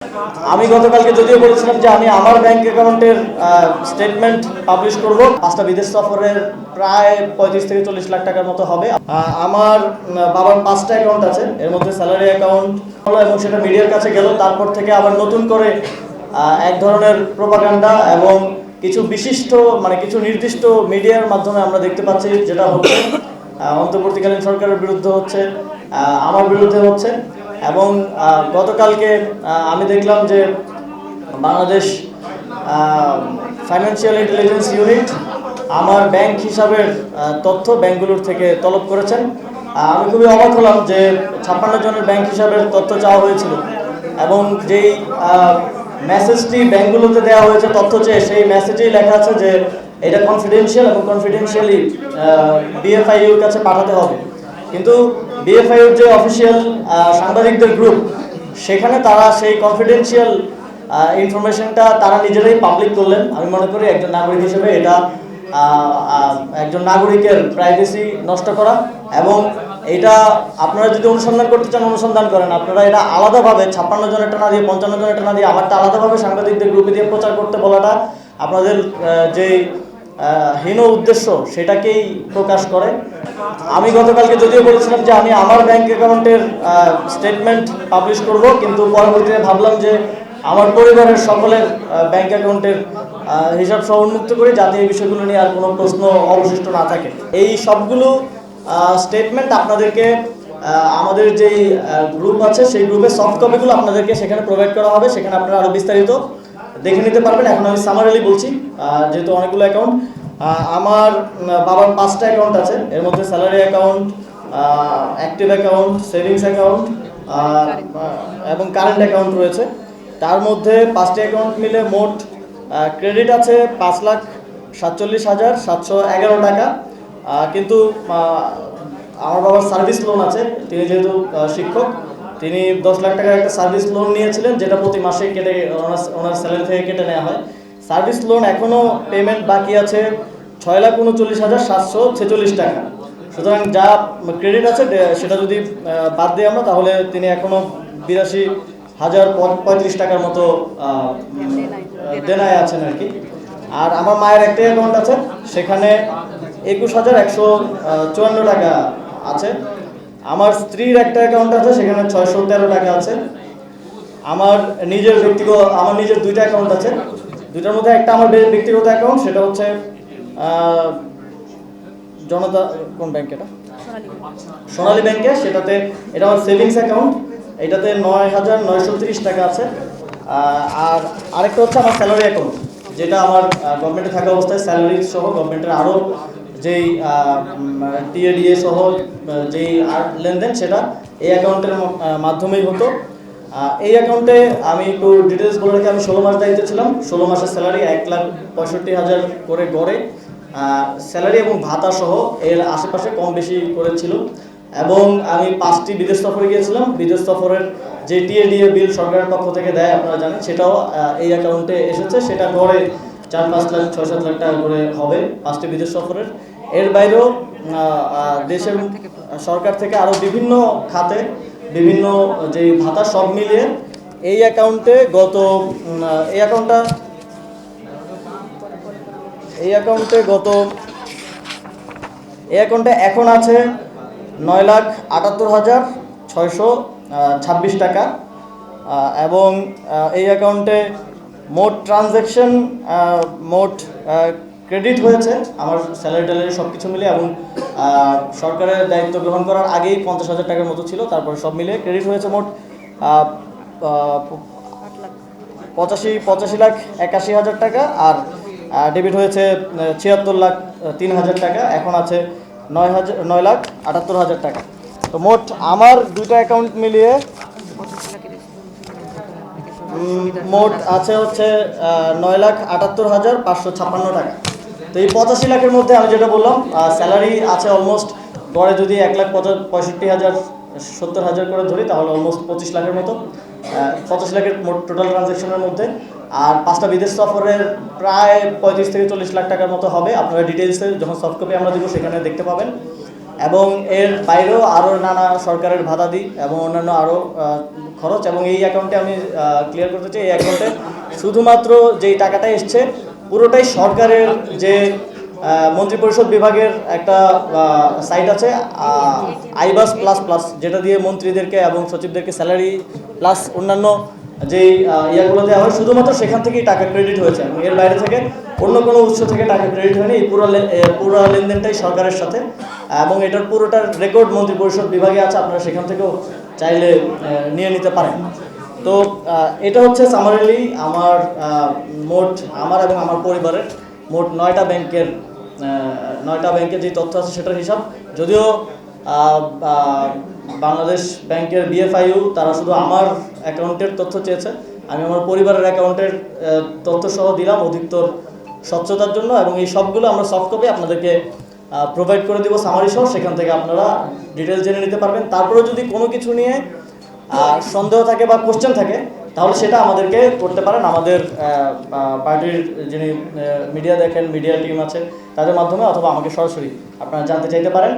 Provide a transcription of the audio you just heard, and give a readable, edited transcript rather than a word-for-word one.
আমি গতকালকে যদিও বলেছিলাম যে আমি আমার ব্যাংক অ্যাকাউন্টের স্টেটমেন্ট পাবলিশ করব। 5টা বিদেশ সফরের প্রায় 35 থেকে 40 লাখ টাকার মতো হবে। আমার বাবার 5টা অ্যাকাউন্ট আছে, এর মধ্যে স্যালারি অ্যাকাউন্ট এবং সেটা মিডিয়ার কাছে গেল। তারপর থেকে আবার নতুন করে এক ধরনের প্রোপাগান্ডা এবং কিছু বিশিষ্ট কিছু নির্দিষ্ট মিডিয়ার মাধ্যমে আমরা দেখতে পাচ্ছি যেটা হচ্ছে অন্তর্বর্তীকালীন সরকারের বিরুদ্ধে হচ্ছে, আমার বিরুদ্ধে হচ্ছে। এবং গতকালকে আমি দেখলাম যে বাংলাদেশ ফাইন্যান্সিয়াল ইন্টেলিজেন্স ইউনিট আমার ব্যাংক হিসাবের তথ্য ব্যাংকগুলোর থেকে তলব করেছেন। আমি খুবই অবাক হলাম যে 56 জনের ব্যাংক হিসাবের তথ্য চাওয়া হয়েছিল এবং যেই মেসেজটি ব্যাংকগুলোতে দেওয়া হয়েছে তথ্য চেয়ে, সেই মেসেজেই লেখা আছে যে এটা কনফিডেন্সিয়াল এবং কনফিডেন্সিয়ালি বিএফআইউর কাছে পাঠাতে হবে। কিন্তু বিএফআইউর যে অফিসিয়াল সাংবাদিকদের গ্রুপ, সেখানে তারা সেই কনফিডেন্সিয়াল ইনফরমেশনটা তারা নিজেরাই পাবলিক করলেন। আমি মনে করি একজন নাগরিক হিসেবে এটা একজন নাগরিকের প্রাইভেসি নষ্ট করা। এবং এটা আপনারা যদি অনুসন্ধান করতে চান অনুসন্ধান করেন, আপনারা এটা আলাদাভাবে 56 জনেরটা না দিয়ে 55 জনেরটা না দিয়ে আমারটা আলাদাভাবে সাংবাদিকদের গ্রুপে দিয়ে প্রচার করতে বলাটা আপনাদের যে হীন উদ্দেশ্য সেটাকেই প্রকাশ করে। আমি গতকালকে যদিও বলেছিলাম যে আমি আমার ব্যাংক অ্যাকাউন্টের স্টেটমেন্ট পাবলিশ করব, কিন্তু পরবর্তীতে ভাবলাম যে আমার পরিবারের সকলের ব্যাংক অ্যাকাউন্টের হিসাব সহ উন্মুক্ত করি, যাতে এই বিষয়গুলো নিয়ে আর কোনো প্রশ্ন অবশিষ্ট না থাকে। এই সবগুলো স্টেটমেন্ট আপনাদেরকে আমাদের যেই গ্রুপ আছে সেই গ্রুপের সফট কপিগুলো আপনাদেরকে সেখানে প্রোভাইড করা হবে। সেখানে আপনারা আরও বিস্তারিত দেখে নিতে পারবেন। এখন আমি সামারিলি বলছি, যেহেতু অনেকগুলো অ্যাকাউন্ট। আমার বাবার 5টা অ্যাকাউন্ট আছে, এর মধ্যে salary account, active account, savings account এবং কারেন্ট অ্যাকাউন্ট রয়েছে। তার মধ্যে 5টি অ্যাকাউন্ট মিলে মোট ক্রেডিট আছে 5,47,711 টাকা। কিন্তু আমার বাবার সার্ভিস লোন আছে, তিনি যেহেতু শিক্ষক, তিনি 10 লাখ টাকার একটা সার্ভিস লোন নিয়েছিলেন, যেটা প্রতি মাসে কেটে ওনার স্যালারি থেকে কেটে নেওয়া হয়। সার্ভিস লোন এখনও পেমেন্ট বাকি আছে 6,39,746 টাকা। সুতরাং যা ক্রেডিট আছে সেটা যদি বাদ দিই আমরা, তাহলে তিনি এখনও 82,035 টাকার মতো দেনায় আছেন আর কি। আর আমার মায়ের একটা অ্যাকাউন্ট আছে, সেখানে 21,154 টাকা আছে। আমার স্ত্রীর একটা অ্যাকাউন্ট আছে, সেখানে 613 টাকা আছে। আমার নিজের 2টা অ্যাকাউন্ট আছে। 2টার মধ্যে একটা আমার ব্যক্তিগত অ্যাকাউন্ট, সেটা হচ্ছে জনতা কোন ব্যাংক, এটা সোনালী ব্যাংকে। সেটাতে এটা আমার সেভিংস অ্যাকাউন্ট, এটাতে 9,930 টাকা আছে। আর আরেকটা হচ্ছে আমার স্যালারি অ্যাকাউন্ট, যেটা আমার গভর্নমেন্টে থাকা অবস্থায় স্যালারি সহ গভর্নমেন্টের আরও যেই টিএডিএ সহ যেই লেনদেন, সেটা এই অ্যাকাউন্টের মাধ্যমেই হতো। এই অ্যাকাউন্টে আমি একটু ডিটেলস বলে রাখি। আমি 16 মাস দায়িত্বে ছিলাম। 16 মাসের স্যালারি 1,65,000 করে গড়ে স্যালারি এবং ভাতা সহ এর আশেপাশে কম বেশি করেছিল। এবং আমি 5টি বিদেশ সফরে গিয়েছিলাম। বিদেশ সফরের যে টিএডিএ বিল সরকারের পক্ষ থেকে দেয় আপনারা জানেন, সেটাও এই অ্যাকাউন্টে এসেছে। সেটা গড়ে 4-5 লাখ 6-7 লাখ টাকা করে হবে 5টি বিদেশ সফরের। এর বাইরেও দেশের সরকার থেকে আরও বিভিন্ন খাতে বিভিন্ন যে ভাতা সব মিলিয়ে এই অ্যাকাউন্টে এখন আছে 9,78,626 টাকা। এবং এই অ্যাকাউন্টে মোট ট্রানজ্যাকশন, মোট ক্রেডিট হয়েছে আমার স্যালারি ট্যালারি সব কিছু মিলে, এবং সরকারের দায়িত্ব গ্রহণ করার আগেই 50,000 টাকার মতো ছিল। তারপরে সব মিলে ক্রেডিট হয়েছে মোট 85,81,000 টাকা। আর ডেবিট হয়েছে 76,03,000 টাকা। এখন আছে 9,78,000 টাকা। তো মোট আমার 2টা অ্যাকাউন্ট মিলিয়ে মোট আছে হচ্ছে 9,78,556 টাকা। তো এই 85 লাখের মধ্যে আমি যেটা বললাম, স্যালারি আছে অলমোস্ট গড়ে যদি 1,65,000-70,000 করে ধরি, তাহলে অলমোস্ট 25 লাখের মতো, 85 লাখের মোট টোটাল ট্রানজ্যাকশনের মধ্যে। আর 5টা বিদেশ সফরের প্রায় 35 থেকে 40 লাখ টাকার মতো হবে। আপনারা ডিটেলসে যখন সফট কপি আমরা দিব সেখানে দেখতে পাবেন। এবং এর বাইরেও আরও নানা সরকারের ভাতাদি এবং অন্যান্য আরও খরচ। এবং এই অ্যাকাউন্টে আমি ক্লিয়ার করতে চাই, এই অ্যাকাউন্টে শুধুমাত্র যেই টাকাটা এসছে পুরোটাই সরকারের যে মন্ত্রিপরিষদ বিভাগের একটা সাইট আছে আইবাস প্লাস প্লাস, যেটা দিয়ে মন্ত্রীদেরকে এবং সচিবদেরকে স্যালারি প্লাস অন্যান্য যেই ইয়াগুলো দেওয়া হয়, শুধুমাত্র সেখান থেকেই টাকা ক্রেডিট হয়েছে এবং এর বাইরে থেকে অন্য কোনো উৎস থেকে টাকা ক্রেডিট হয়নি। এই পুরো লেনদেনটাই সরকারের সাথে এবং এটার পুরোটার রেকর্ড মন্ত্রিপরিষদ বিভাগে আছে, আপনারা সেখান থেকেও চাইলে নিয়ে নিতে পারেন। তো এটা হচ্ছে সামারিলি আমার আমার এবং আমার পরিবারের মোট 9টা ব্যাংকের যে তথ্য আছে সেটার হিসাব। যদিও বাংলাদেশ ব্যাংকের BFIU তারা শুধু আমার অ্যাকাউন্টের তথ্য চেয়েছে, আমি আমার পরিবারের অ্যাকাউন্টের তথ্য সহ দিলাম অধিকতর স্বচ্ছতার জন্য, এবং এই সবগুলো আমরা সফট কপি আপনাদেরকে প্রোভাইড করে দিব সামারি সহ, সেখান থেকে আপনারা ডিটেলস জেনে নিতে পারবেন। তারপরে যদি কোনো কিছু নিয়ে সন্দেহ থাকে বা কোশ্চেন থাকে তাহলে সেটা আমাদেরকে করতে পারেন, আমাদের পার্টির যিনি মিডিয়া দেখেন, মিডিয়া টিম আছে তাদের মাধ্যমে, অথবা আমাকে সরাসরি আপনারা জানতে চাইতে পারেন।